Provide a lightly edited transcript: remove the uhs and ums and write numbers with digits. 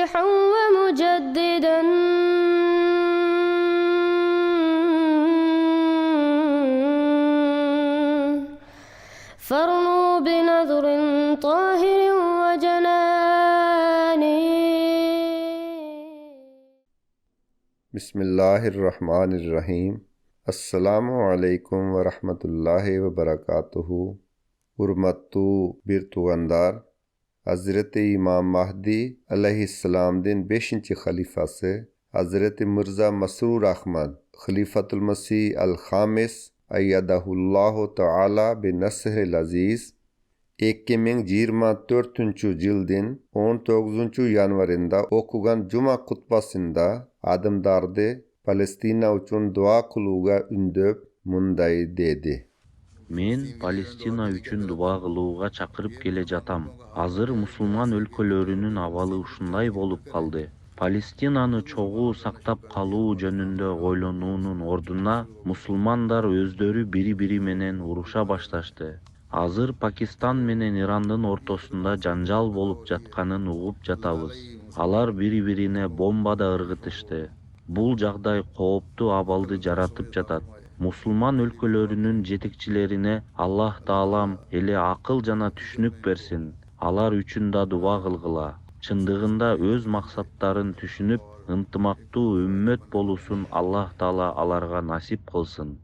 ناصحا ومجددا فارنوا بنذر طاهر وجنان. Bismillahirrahmanirrahim. Assalamu alaikum ve rahmetullahi ve berekatuhu. Hurmattu bir tugandar, Hazreti İmam Mahdi aleyhisselam'ın 5. halifası Hazreti Mirza Masrur Ahmad Khalifatul Masih el-Hamis ayyadahullahu ta'ala bi nasril aziz 2024 yıldın 19 yanvarında okugan Cuma kutbasında adımdardı Palestina üçün dua kılıuga ündöp munday dedi. Мен Палестина үчүн дуба кылууга чакырып келе жатам. Азыр мусулман өлкөлөрүнүн абалы ушундай болуп калды. Палестинаны чогуу сактап калуу жөнүндө ойлонуунун ордуна мусулмандар өздөрү бири-бири менен уруша башташты. Азыр Пакистан менен Ирандын ортосунда жанжал болуп жатканын угуп жатабыз. Алар бири-бирине бомба да ыргытышты. Бул жагдай кооптуу абалды жаратып жатат. Мусулман өлкөлөрүнүн жетекчилерине Аллах Таалам эле акыл жана түшүнүк берсин. Алар үчүн да дуба кылгыла. Чындыгында өз максаттарын түшүнүп, ынтымактуу үммөт болуусун Аллах Таала аларга насип кылсын.